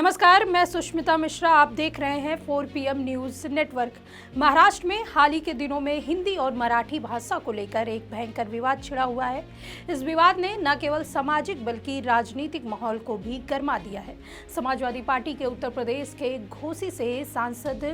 नमस्कार, मैं सुष्मिता मिश्रा। आप देख रहे हैं 4 PM न्यूज नेटवर्क। महाराष्ट्र में हाल ही के दिनों में हिंदी और मराठी भाषा को लेकर एक भयंकर विवाद छिड़ा हुआ है। इस विवाद ने न केवल सामाजिक बल्कि राजनीतिक माहौल को भी गर्मा दिया है। समाजवादी पार्टी के उत्तर प्रदेश के घोसी से सांसद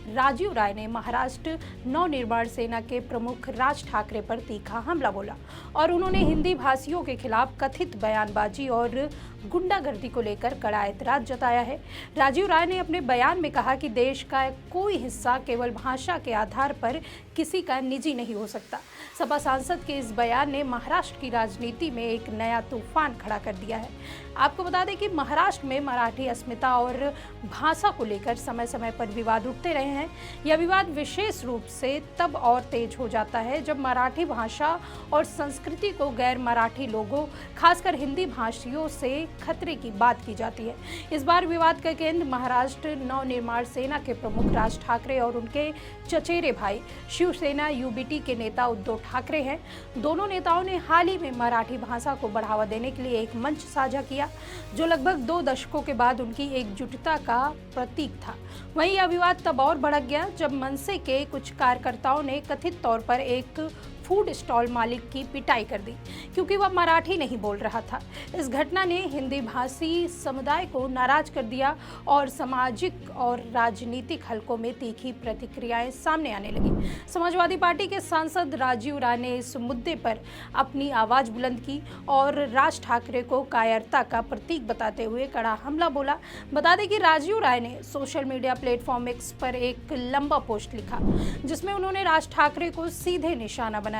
राजीव राय ने महाराष्ट्र नवनिर्माण सेना के प्रमुख राज ठाकरे पर तीखा हमला बोला और उन्होंने हिंदी भाषियों के खिलाफ कथित बयानबाजी और गुंडागर्दी को लेकर कड़ा एतराज जताया है। राजीव राय ने अपने बयान में कहा कि देश का कोई हिस्सा केवल भाषा के आधार पर किसी का निजी नहीं हो सकता। सपा सांसद के इस बयान ने महाराष्ट्र की राजनीति में एक नया तूफान खड़ा कर दिया है। आपको बता दें कि महाराष्ट्र में मराठी अस्मिता और भाषा को लेकर समय समय पर विवाद उठते रहे हैं। यह विवाद विशेष रूप से तब और तेज हो जाता है जब मराठी भाषा और संस्कृति को गैर मराठी लोगों, खासकर हिंदी भाषियों से खतरे की बात की जाती है। इस बार विवाद का केंद्र महाराष्ट्र नवनिर्माण सेना के प्रमुख राज ठाकरे और उनके चचेरे भाई शिवसेना यूबीटी के नेता उद्धव ठाकरे हैं। दोनों नेताओं ने हाल ही में मराठी भाषा को बढ़ावा देने के लिए एक मंच साझा किया, जो लगभग 2 दशकों के बाद उनकी एकजुटता का प्रतीक था। वहीं यह विवाद तब और भड़क गया जब मनसे के कुछ कार्यकर्ताओं ने कथित तौर पर एक फूड स्टॉल मालिक की पिटाई कर दी क्योंकि वह मराठी नहीं बोल रहा था। इस घटना ने हिंदी भाषी समुदाय को नाराज कर दिया और सामाजिक और राजनीतिक हलकों में तीखी प्रतिक्रियाएं सामने आने लगी। समाजवादी पार्टी के सांसद राजीव राय ने इस मुद्दे पर अपनी आवाज बुलंद की और राज ठाकरे को कायरता का प्रतीक बताते हुए कड़ा हमला बोला। बता दें कि राजीव राय ने सोशल मीडिया प्लेटफॉर्म एक्स पर एक लंबा पोस्ट लिखा जिसमें उन्होंने राज ठाकरे को सीधे निशाना बनाया।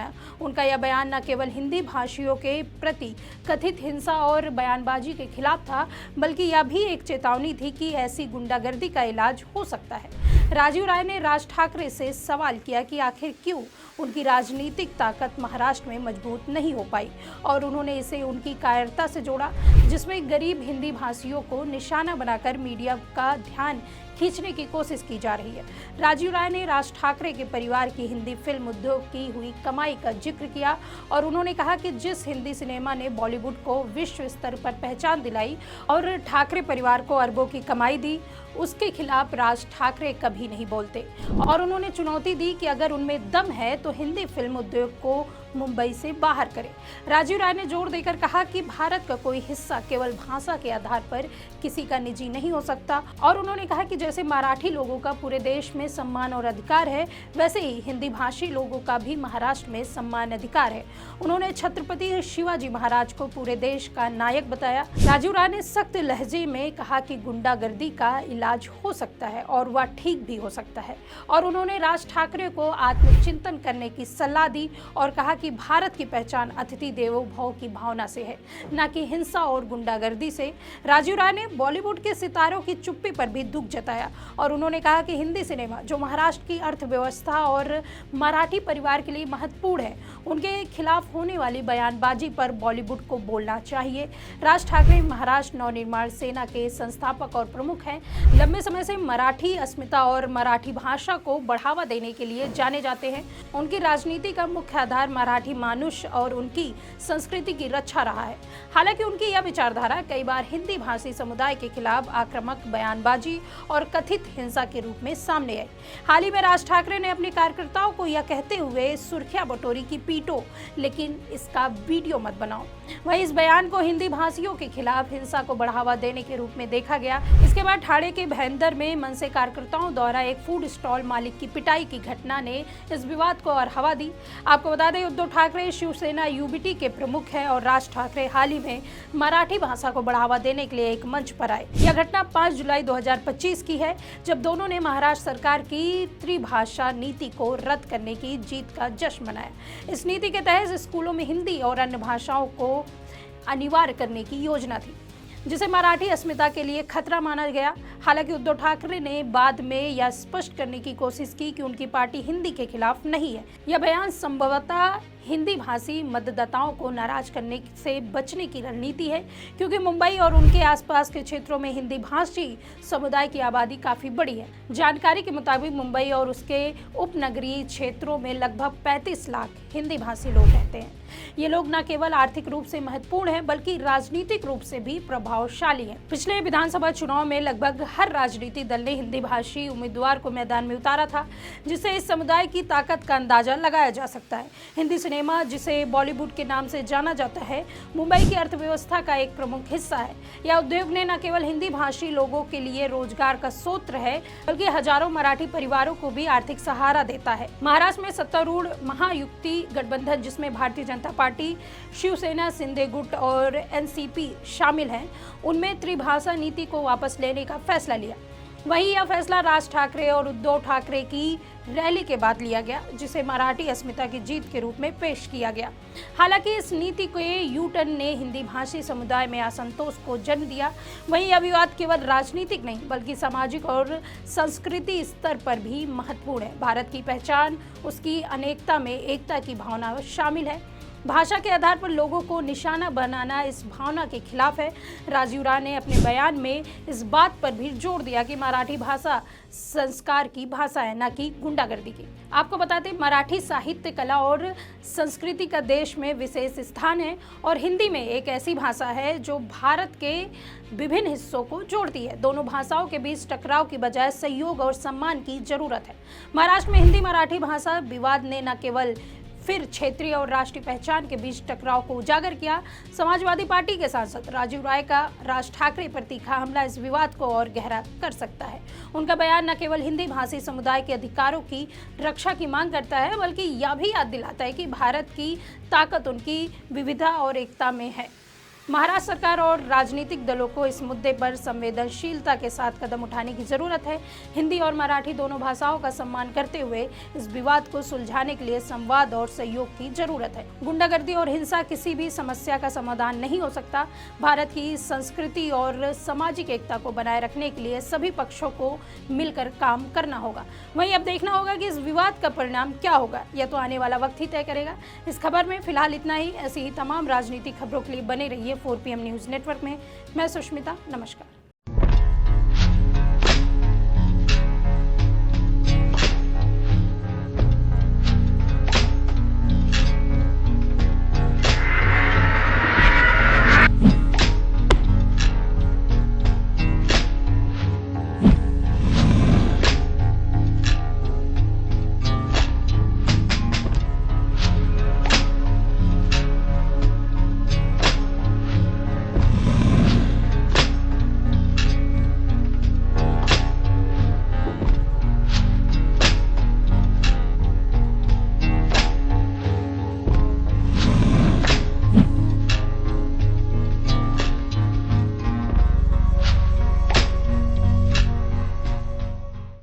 उनका यह बयान न केवल हिंदी भाषियों के प्रति कथित हिंसा और बयानबाजी के खिलाफ था, बल्कि यह भी एक चेतावनी थी कि ऐसी गुंडागर्दी का इलाज हो सकता है। राजीव राय ने राज ठाकरे से सवाल किया कि आखिर क्यों उनकी राजनीतिक ताकत महाराष्ट्र में मजबूत नहीं हो पाई और उन्होंने इसे उनकी कायरता से जोड़ा, जिसमें गरीब हिंदी भाषियों को निशाना बनाकर मीडिया का ध्यान खींचने की कोशिश की जा रही है। राजीव राय ने राज ठाकरे के परिवार की हिंदी फिल्म उद्योग की हुई कमाई का जिक्र किया और उन्होंने कहा कि जिस हिंदी सिनेमा ने बॉलीवुड को विश्व स्तर पर पहचान दिलाई और ठाकरे परिवार को अरबों की कमाई दी, उसके खिलाफ राज ठाकरे कभी नहीं बोलते और उन्होंने चुनौती दी कि अगर उनमें दम है तो हिंदी फिल्म उद्योग को मुंबई से बाहर करें। राजीव राय ने जोर देकर कहा कि भारत का कोई हिस्सा केवल भाषा के आधार पर किसी का निजी नहीं हो सकता और उन्होंने कहा कि जैसे मराठी लोगों का पूरे देश में सम्मान और अधिकार है, वैसे ही हिंदी भाषी लोगों का भी महाराष्ट्र में सम्मान अधिकार है। उन्होंने छत्रपति शिवाजी महाराज को पूरे देश का नायक बताया। राजीव राय ने सख्त लहजे में कहा कि गुंडागर्दी का इलाज हो सकता है और वह ठीक भी हो सकता है और उन्होंने राज ठाकरे को आत्मचिंतन करने की सलाह दी और कहा कि भारत की पहचान अतिथि देवो भव की भावना से है, न कि हिंसा और गुंडागर्दी से। राजीव राय ने बॉलीवुड के सितारों की चुप्पी पर भी दुख जताया और उन्होंने कहा कि हिंदी सिनेमा जो महाराष्ट्र की अर्थव्यवस्था और मराठी परिवार के लिए महत्वपूर्ण है, उनके खिलाफ होने वाली बयानबाजी पर बॉलीवुड को बोलना चाहिए। राज ठाकरे महाराष्ट्र नवनिर्माण सेना के संस्थापक और प्रमुख हैं। लंबे समय से मराठी अस्मिता और मराठी भाषा को बढ़ावा देने के लिए जाने जाते हैं। उनकी राजनीति का मुख्य आधार मराठी मानुष और उनकी संस्कृति की रक्षा रहा है। हालांकि उनकी यह विचारधारा कई बार हिंदी भाषी समुदाय के खिलाफ आक्रामक बयानबाजी और कथित हिंसा के रूप में सामने आई। हाल ही में राज ठाकरे ने अपने कार्यकर्ताओं को यह कहते हुए सुर्खियां बटोरी कि पीटो, लेकिन इसका वीडियो मत बनाओ। वहीं इस बयान को हिंदी भाषियों के खिलाफ हिंसा को बढ़ावा देने के रूप में देखा गया। इसके बाद ठाणे के भैंदर में मनसे कार्यकर्ताओं द्वारा एक फूड स्टॉल मालिक की पिटाई की घटना ने इस विवाद को और हवा दी। आपको बता दें, उद्धव ठाकरे शिवसेना यूबीटी के प्रमुख हैं और राज ठाकरे हाल ही में मराठी भाषा को बढ़ावा देने के लिए एक मंच पर आए। यह घटना 5 जुलाई 2025 की है, जब दोनों ने महाराष्ट्र सरकार की त्रिभाषा नीति को रद्द करने की जीत का जश्न मनाया। इस नीति के तहत स्कूलों में हिंदी और अन्य भाषाओं को अनिवार्य करने की योजना थी, जिसे मराठी अस्मिता के लिए खतरा माना गया। हालांकि उद्धव ठाकरे ने बाद में यह स्पष्ट करने की कोशिश की कि उनकी पार्टी हिंदी के खिलाफ नहीं है। यह बयान संभवतः हिंदी भाषी मतदाताओं को नाराज करने से बचने की रणनीति है, क्योंकि मुंबई और उनके आसपास के क्षेत्रों में हिंदी भाषी समुदाय की आबादी काफी बड़ी है। जानकारी के मुताबिक मुंबई और उसके उपनगरीय क्षेत्रों में लगभग 35 लाख हिंदी भाषी लोग रहते हैं। ये लोग न केवल आर्थिक रूप से महत्वपूर्ण हैं, बल्कि राजनीतिक रूप से भी प्रभावशाली हैं। पिछले विधानसभा चुनाव में लगभग हर राजनीतिक दल ने हिंदी भाषी उम्मीदवार को मैदान में उतारा था, जिससे इस समुदाय की ताकत का अंदाजा लगाया जा सकता है। हिंदी सिनेमा, जिसे बॉलीवुड के नाम से जाना जाता है, मुंबई की अर्थव्यवस्था का एक प्रमुख हिस्सा है। यह उद्योग ने न केवल हिंदी भाषी लोगों के लिए रोजगार का स्रोत है, बल्कि हजारों मराठी परिवारों को भी आर्थिक सहारा देता है। महाराष्ट्र में सत्तारूढ़ महायुति गठबंधन, जिसमें भारतीय जनता पार्टी, शिवसेना, शिंदे गुट और एनसीपी शामिल हैं, उनमें त्रिभाषा नीति को वापस लेने का फैसला लिया। वहीं यह फैसला राज ठाकरे और उद्धव ठाकरे की रैली के बाद लिया गया, जिसे मराठी अस्मिता की जीत के रूप में पेश किया गया। हालांकि इस नीति के यू टर्न ने हिंदी भाषी समुदाय में असंतोष को जन्म दिया। वहीं यह विवाद केवल राजनीतिक नहीं, बल्कि सामाजिक और संस्कृति स्तर पर भी महत्वपूर्ण है। भारत की पहचान उसकी अनेकता में एकता की भावना शामिल है। भाषा के आधार पर लोगों को निशाना बनाना इस भावना के खिलाफ है। राजीव राय ने अपने बयान में इस बात पर भी जोर दिया कि मराठी भाषा संस्कार की भाषा है, न कि गुंडागर्दी की। आपको बताते हैं, मराठी साहित्य, कला और संस्कृति का देश में विशेष स्थान है और हिंदी में एक ऐसी भाषा है जो भारत के विभिन्न हिस्सों को जोड़ती है। दोनों भाषाओं के बीच टकराव की बजाय सहयोग और सम्मान की जरूरत है। महाराष्ट्र में हिंदी मराठी भाषा विवाद ने न केवल फिर क्षेत्रीय और राष्ट्रीय पहचान के बीच टकराव को उजागर किया। समाजवादी पार्टी के सांसद राजीव राय का राज ठाकरे पर तीखा हमला इस विवाद को और गहरा कर सकता है। उनका बयान न केवल हिंदी भाषी समुदाय के अधिकारों की रक्षा की मांग करता है, बल्कि यह भी याद दिलाता है कि भारत की ताकत उनकी विविधता और एकता में है। महाराष्ट्र सरकार और राजनीतिक दलों को इस मुद्दे पर संवेदनशीलता के साथ कदम उठाने की जरूरत है। हिंदी और मराठी दोनों भाषाओं का सम्मान करते हुए इस विवाद को सुलझाने के लिए संवाद और सहयोग की जरूरत है। गुंडागर्दी और हिंसा किसी भी समस्या का समाधान नहीं हो सकता। भारत की संस्कृति और सामाजिक एकता को बनाए रखने के लिए सभी पक्षों को मिलकर काम करना होगा। वहीं अब देखना होगा कि इस विवाद का परिणाम क्या होगा, यह तो आने वाला वक्त ही तय करेगा। इस खबर में फिलहाल इतना ही। ऐसी ही तमाम राजनीतिक खबरों के लिए बने रहिए 4 PM न्यूज़ नेटवर्क में। मैं सुष्मिता, नमस्कार।